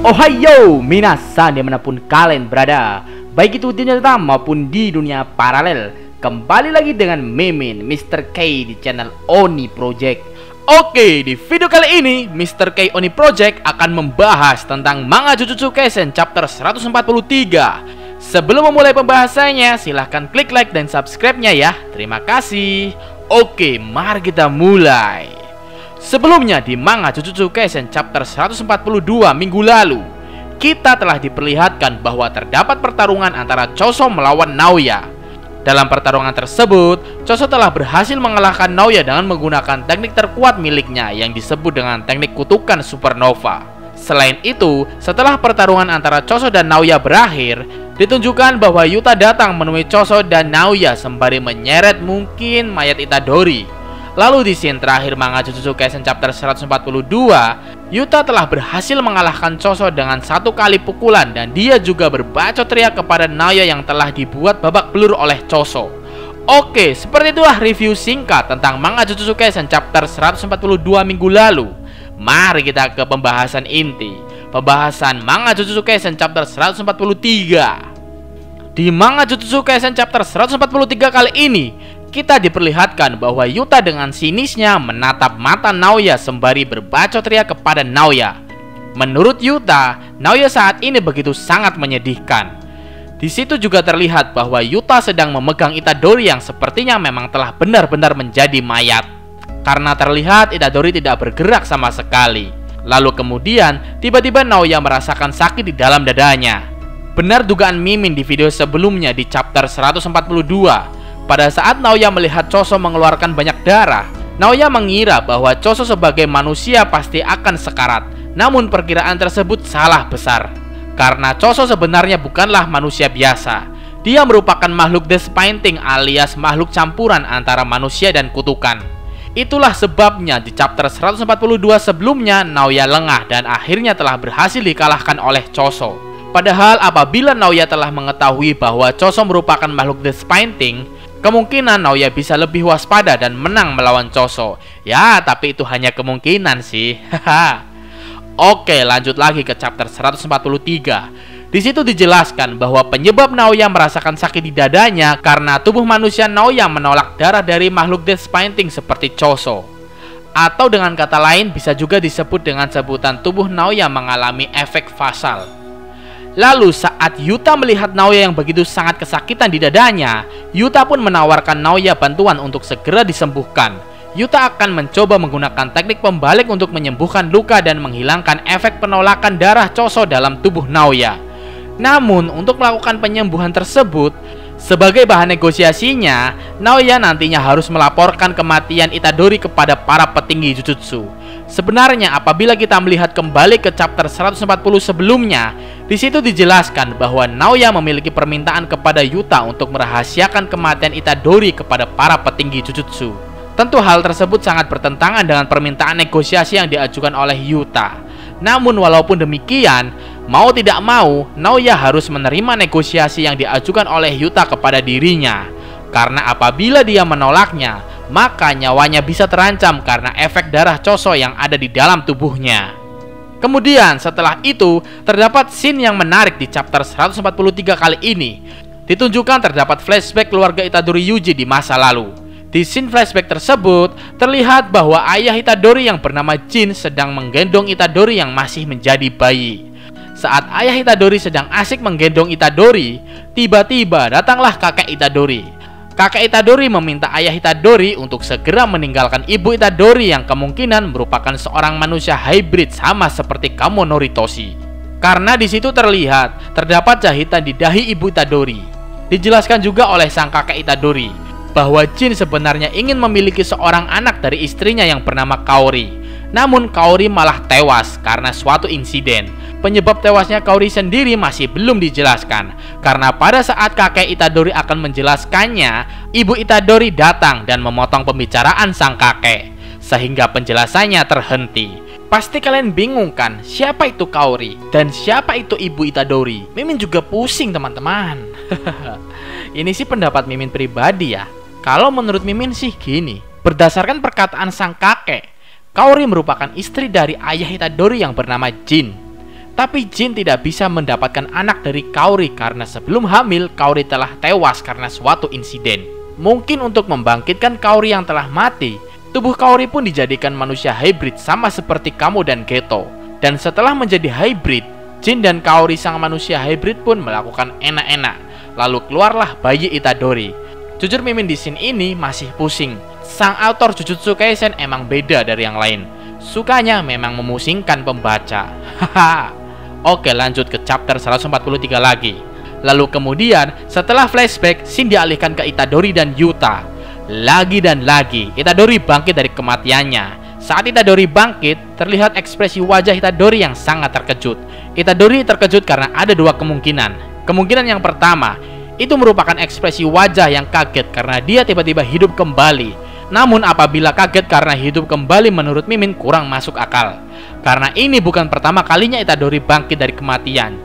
Ohayo minasan dimanapun kalian berada, baik itu di dunia nyata maupun di dunia paralel. Kembali lagi dengan Mimin Mr. K di channel Oni Project. Oke, di video kali ini Mr. K Oni Project akan membahas tentang manga Jujutsu Kaisen chapter 143. Sebelum memulai pembahasannya, silahkan klik like dan subscribe-nya ya. Terima kasih. Oke, mari kita mulai. Sebelumnya di manga Jujutsu Kaisen chapter 142 minggu lalu, kita telah diperlihatkan bahwa terdapat pertarungan antara Choso melawan Naoya. Dalam pertarungan tersebut, Choso telah berhasil mengalahkan Naoya dengan menggunakan teknik terkuat miliknya yang disebut dengan teknik kutukan supernova. Selain itu, setelah pertarungan antara Choso dan Naoya berakhir, ditunjukkan bahwa Yuta datang menemui Choso dan Naoya sembari menyeret mungkin mayat Itadori. Lalu di scene terakhir manga Jujutsu Kaisen chapter 142, Yuta telah berhasil mengalahkan Choso dengan satu kali pukulan dan dia juga berbacot teriak kepada Naoya yang telah dibuat babak belur oleh Choso. Oke, seperti itulah review singkat tentang manga Jujutsu Kaisen chapter 142 minggu lalu. Mari kita ke pembahasan inti. Pembahasan manga Jujutsu Kaisen chapter 143. Di manga Jujutsu Kaisen chapter 143 kali ini, kita diperlihatkan bahwa Yuta dengan sinisnya menatap mata Naoya sembari berbacot teriak kepada Naoya. Menurut Yuta, Naoya saat ini begitu sangat menyedihkan. Di situ juga terlihat bahwa Yuta sedang memegang Itadori yang sepertinya memang telah benar-benar menjadi mayat. Karena terlihat Itadori tidak bergerak sama sekali. Lalu kemudian tiba-tiba Naoya merasakan sakit di dalam dadanya. Benar dugaan Mimin di video sebelumnya di chapter 142. Pada saat Naoya melihat Choso mengeluarkan banyak darah, Naoya mengira bahwa Choso sebagai manusia pasti akan sekarat. Namun perkiraan tersebut salah besar. Karena Choso sebenarnya bukanlah manusia biasa. Dia merupakan makhluk death painting alias makhluk campuran antara manusia dan kutukan. Itulah sebabnya di chapter 142 sebelumnya Naoya lengah dan akhirnya telah berhasil dikalahkan oleh Choso. Padahal apabila Naoya telah mengetahui bahwa Choso merupakan makhluk death painting, kemungkinan Naoya bisa lebih waspada dan menang melawan Choso. Ya, tapi itu hanya kemungkinan sih. Oke, lanjut lagi ke chapter 143. Di situ dijelaskan bahwa penyebab Naoya merasakan sakit di dadanya karena tubuh manusia Naoya menolak darah dari makhluk death painting seperti Choso. Atau dengan kata lain bisa juga disebut dengan sebutan tubuh Naoya mengalami efek fasal. Lalu saat Yuta melihat Naoya yang begitu sangat kesakitan di dadanya, Yuta pun menawarkan Naoya bantuan untuk segera disembuhkan. Yuta akan mencoba menggunakan teknik pembalik untuk menyembuhkan luka dan menghilangkan efek penolakan darah Choso dalam tubuh Naoya. Namun untuk melakukan penyembuhan tersebut, sebagai bahan negosiasinya, Naoya nantinya harus melaporkan kematian Itadori kepada para petinggi Jujutsu. Sebenarnya apabila kita melihat kembali ke chapter 140 sebelumnya, di situ dijelaskan bahwa Naoya memiliki permintaan kepada Yuta untuk merahasiakan kematian Itadori kepada para petinggi Jujutsu. Tentu hal tersebut sangat bertentangan dengan permintaan negosiasi yang diajukan oleh Yuta. Namun walaupun demikian, mau tidak mau, Naoya harus menerima negosiasi yang diajukan oleh Yuta kepada dirinya. Karena apabila dia menolaknya, maka nyawanya bisa terancam karena efek darah Choso yang ada di dalam tubuhnya. Kemudian setelah itu, terdapat scene yang menarik di chapter 143 kali ini. Ditunjukkan terdapat flashback keluarga Itadori Yuji di masa lalu. Di scene flashback tersebut, terlihat bahwa ayah Itadori yang bernama Jin sedang menggendong Itadori yang masih menjadi bayi. Saat ayah Itadori sedang asik menggendong Itadori, tiba-tiba datanglah kakek Itadori. Kakek Itadori meminta ayah Itadori untuk segera meninggalkan ibu Itadori yang kemungkinan merupakan seorang manusia hybrid sama seperti Kamo Noritoshi. Karena di situ terlihat terdapat jahitan di dahi ibu Itadori. Dijelaskan juga oleh sang kakek Itadori bahwa Jin sebenarnya ingin memiliki seorang anak dari istrinya yang bernama Kaori. Namun Kaori malah tewas karena suatu insiden. Penyebab tewasnya Kaori sendiri masih belum dijelaskan. Karena pada saat kakek Itadori akan menjelaskannya, ibu Itadori datang dan memotong pembicaraan sang kakek, sehingga penjelasannya terhenti. Pasti kalian bingung kan, siapa itu Kaori dan siapa itu ibu Itadori? Mimin juga pusing teman-teman. Ini sih pendapat Mimin pribadi ya. Kalau menurut Mimin sih gini, berdasarkan perkataan sang kakek, Kaori merupakan istri dari ayah Itadori yang bernama Jin. Tapi Jin tidak bisa mendapatkan anak dari Kaori karena sebelum hamil, Kaori telah tewas karena suatu insiden. Mungkin untuk membangkitkan Kaori yang telah mati, tubuh Kaori pun dijadikan manusia hybrid sama seperti kamu dan Geto. Dan setelah menjadi hybrid, Jin dan Kaori sang manusia hybrid pun melakukan enak-enak. Lalu keluarlah bayi Itadori. Jujur Mimin di scene ini masih pusing. Sang autor Jujutsu Kaisen emang beda dari yang lain. Sukanya memang memusingkan pembaca. Haha. Oke, lanjut ke chapter 143 lagi. Lalu kemudian setelah flashback, scene dialihkan ke Itadori dan Yuta. Lagi dan lagi Itadori bangkit dari kematiannya. Saat Itadori bangkit, terlihat ekspresi wajah Itadori yang sangat terkejut. Itadori terkejut karena ada dua kemungkinan. Kemungkinan yang pertama, itu merupakan ekspresi wajah yang kaget karena dia tiba-tiba hidup kembali. Namun apabila kaget karena hidup kembali menurut Mimin kurang masuk akal. Karena ini bukan pertama kalinya Itadori bangkit dari kematian.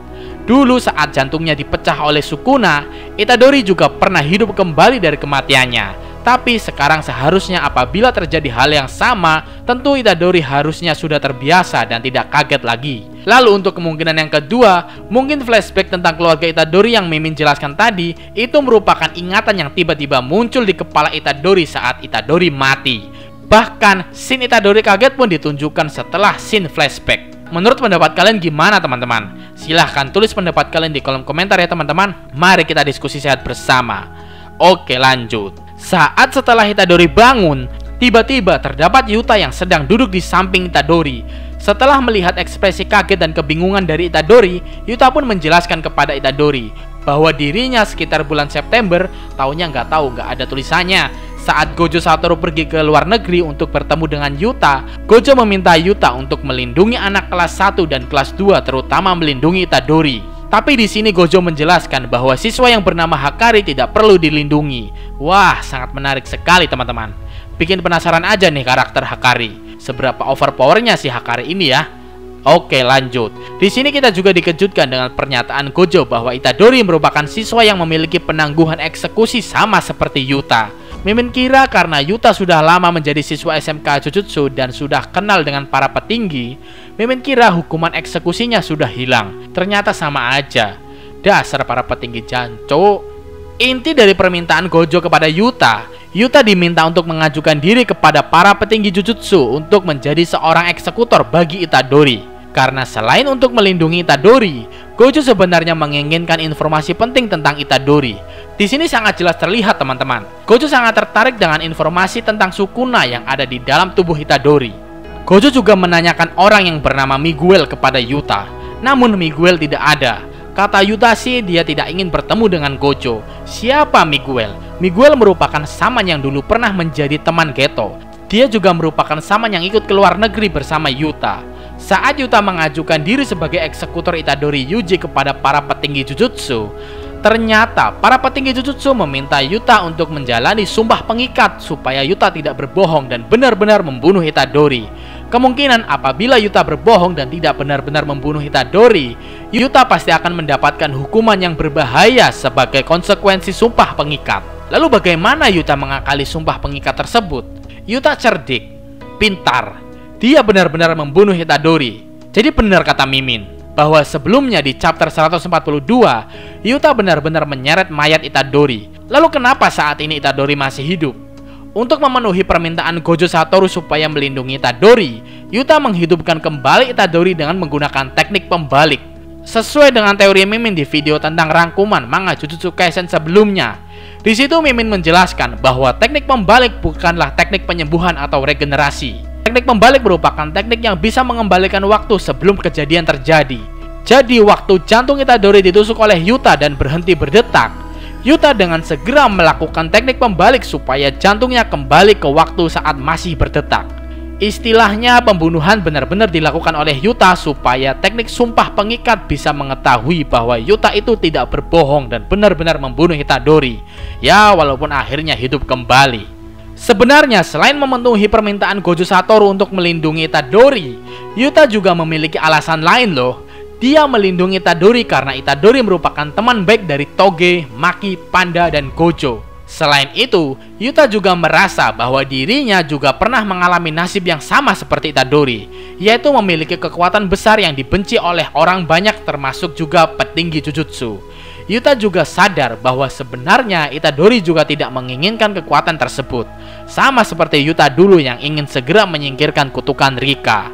Dulu saat jantungnya dipecah oleh Sukuna, Itadori juga pernah hidup kembali dari kematiannya. Tapi sekarang seharusnya apabila terjadi hal yang sama, tentu Itadori harusnya sudah terbiasa dan tidak kaget lagi. Lalu untuk kemungkinan yang kedua, mungkin flashback tentang keluarga Itadori yang Mimin jelaskan tadi, itu merupakan ingatan yang tiba-tiba muncul di kepala Itadori saat Itadori mati. Bahkan scene Itadori kaget pun ditunjukkan setelah scene flashback. Menurut pendapat kalian gimana teman-teman? Silahkan tulis pendapat kalian di kolom komentar ya teman-teman. Mari kita diskusi sehat bersama. Oke, lanjut. Saat setelah Itadori bangun, tiba-tiba terdapat Yuta yang sedang duduk di samping Itadori. Setelah melihat ekspresi kaget dan kebingungan dari Itadori, Yuta pun menjelaskan kepada Itadori bahwa dirinya sekitar bulan September, tahunnya nggak ada tulisannya. Saat Gojo Satoru pergi ke luar negeri untuk bertemu dengan Yuta, Gojo meminta Yuta untuk melindungi anak kelas 1 dan kelas 2, terutama melindungi Itadori. Tapi di sini Gojo menjelaskan bahwa siswa yang bernama Hakari tidak perlu dilindungi. Wah, sangat menarik sekali teman-teman. Bikin penasaran aja nih karakter Hakari. Seberapa overpowernya si Hakari ini ya? Oke, lanjut. Di sini kita juga dikejutkan dengan pernyataan Gojo bahwa Itadori merupakan siswa yang memiliki penangguhan eksekusi sama seperti Yuta. Mimin kira karena Yuta sudah lama menjadi siswa SMK Jujutsu dan sudah kenal dengan para petinggi, Mimin kira hukuman eksekusinya sudah hilang. Ternyata sama aja. Dasar para petinggi jancuk. Inti dari permintaan Gojo kepada Yuta, Yuta diminta untuk mengajukan diri kepada para petinggi Jujutsu untuk menjadi seorang eksekutor bagi Itadori. Karena selain untuk melindungi Itadori, Gojo sebenarnya menginginkan informasi penting tentang Itadori. Di sini sangat jelas terlihat teman-teman. Gojo sangat tertarik dengan informasi tentang Sukuna yang ada di dalam tubuh Itadori. Gojo juga menanyakan orang yang bernama Miguel kepada Yuta. Namun Miguel tidak ada. Kata Yuta sih dia tidak ingin bertemu dengan Gojo. Siapa Miguel? Miguel merupakan saman yang dulu pernah menjadi teman Geto. Dia juga merupakan saman yang ikut ke luar negeri bersama Yuta. Saat Yuta mengajukan diri sebagai eksekutor Itadori Yuji kepada para petinggi Jujutsu, ternyata para petinggi Jujutsu meminta Yuta untuk menjalani sumpah pengikat supaya Yuta tidak berbohong dan benar-benar membunuh Itadori. Kemungkinan apabila Yuta berbohong dan tidak benar-benar membunuh Itadori, Yuta pasti akan mendapatkan hukuman yang berbahaya sebagai konsekuensi sumpah pengikat. Lalu bagaimana Yuta mengakali sumpah pengikat tersebut? Yuta cerdik, pintar. Dia benar-benar membunuh Itadori. Jadi benar kata Mimin bahwa sebelumnya di chapter 142, Yuta benar-benar menyeret mayat Itadori. Lalu kenapa saat ini Itadori masih hidup? Untuk memenuhi permintaan Gojo Satoru supaya melindungi Itadori, Yuta menghidupkan kembali Itadori dengan menggunakan teknik pembalik. Sesuai dengan teori Mimin di video tentang rangkuman manga Jujutsu Kaisen sebelumnya. Di situ Mimin menjelaskan bahwa teknik pembalik bukanlah teknik penyembuhan atau regenerasi. Teknik pembalik merupakan teknik yang bisa mengembalikan waktu sebelum kejadian terjadi. Jadi waktu jantung Itadori ditusuk oleh Yuta dan berhenti berdetak, Yuta dengan segera melakukan teknik pembalik supaya jantungnya kembali ke waktu saat masih berdetak. Istilahnya pembunuhan benar-benar dilakukan oleh Yuta supaya teknik sumpah pengikat bisa mengetahui bahwa Yuta itu tidak berbohong dan benar-benar membunuh Itadori. Ya, walaupun akhirnya hidup kembali. Sebenarnya selain memenuhi permintaan Gojo Satoru untuk melindungi Itadori, Yuta juga memiliki alasan lain loh. Dia melindungi Itadori karena Itadori merupakan teman baik dari Toge, Maki, Panda, dan Gojo. Selain itu, Yuta juga merasa bahwa dirinya juga pernah mengalami nasib yang sama seperti Itadori, yaitu memiliki kekuatan besar yang dibenci oleh orang banyak termasuk juga petinggi Jujutsu. Yuta juga sadar bahwa sebenarnya Itadori juga tidak menginginkan kekuatan tersebut, sama seperti Yuta dulu yang ingin segera menyingkirkan kutukan Rika.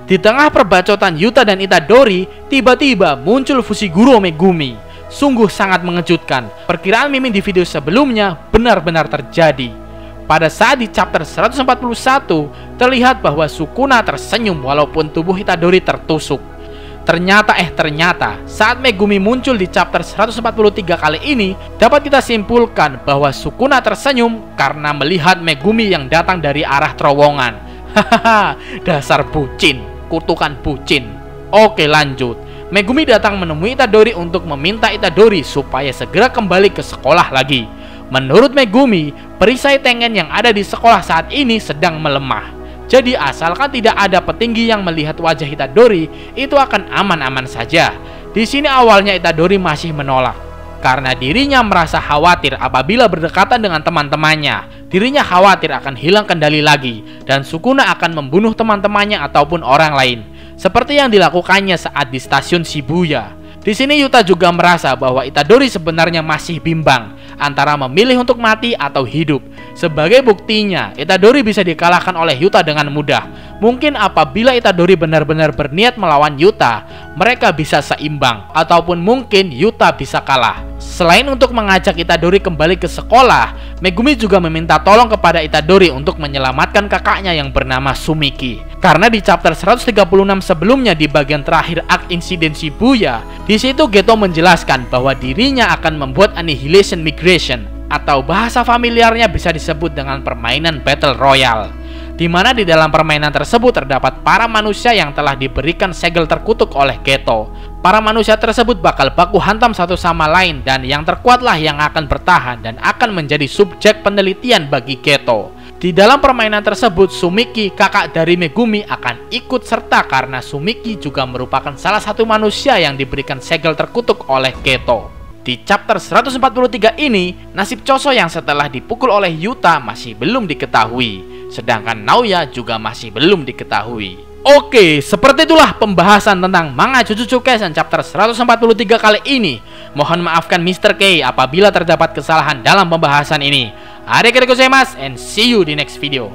Di tengah perbacotan Yuta dan Itadori, tiba-tiba muncul Fushiguro Megumi. Sungguh sangat mengejutkan. Perkiraan Mimin di video sebelumnya benar-benar terjadi. Pada saat di chapter 141, terlihat bahwa Sukuna tersenyum walaupun tubuh Itadori tertusuk. Ternyata saat Megumi muncul di chapter 143 kali ini, dapat kita simpulkan bahwa Sukuna tersenyum karena melihat Megumi yang datang dari arah terowongan. Hahaha, dasar bucin, kutukan bucin. Oke, lanjut. Megumi datang menemui Itadori untuk meminta Itadori supaya segera kembali ke sekolah lagi. Menurut Megumi, perisai Tengen yang ada di sekolah saat ini sedang melemah. Jadi asalkan tidak ada petinggi yang melihat wajah Itadori, itu akan aman-aman saja. Di sini awalnya Itadori masih menolak, karena dirinya merasa khawatir apabila berdekatan dengan teman-temannya. Dirinya khawatir akan hilang kendali lagi, dan Sukuna akan membunuh teman-temannya ataupun orang lain, seperti yang dilakukannya saat di stasiun Shibuya. Di sini Yuta juga merasa bahwa Itadori sebenarnya masih bimbang antara memilih untuk mati atau hidup. Sebagai buktinya, Itadori bisa dikalahkan oleh Yuta dengan mudah. Mungkin apabila Itadori benar-benar berniat melawan Yuta, mereka bisa seimbang, ataupun mungkin Yuta bisa kalah. Selain untuk mengajak Itadori kembali ke sekolah, Megumi juga meminta tolong kepada Itadori untuk menyelamatkan kakaknya yang bernama Sumiki. Karena di chapter 136 sebelumnya di bagian terakhir Arc Insiden Shibuya, di situ Geto menjelaskan bahwa dirinya akan membuat Annihilation Migration, atau bahasa familiarnya bisa disebut dengan permainan Battle Royale, di mana di dalam permainan tersebut terdapat para manusia yang telah diberikan segel terkutuk oleh Geto. Para manusia tersebut bakal baku hantam satu sama lain, dan yang terkuatlah yang akan bertahan dan akan menjadi subjek penelitian bagi Geto. Di dalam permainan tersebut, Sumiki, kakak dari Megumi, akan ikut serta karena Sumiki juga merupakan salah satu manusia yang diberikan segel terkutuk oleh Geto. Di chapter 143 ini, nasib Choso yang setelah dipukul oleh Yuta masih belum diketahui, sedangkan Naoya juga masih belum diketahui. Oke, seperti itulah pembahasan tentang manga Jujutsu Kaisen chapter 143 kali ini. Mohon maafkan Mr. K apabila terdapat kesalahan dalam pembahasan ini. Arigatou gozaimasu and see you di next video.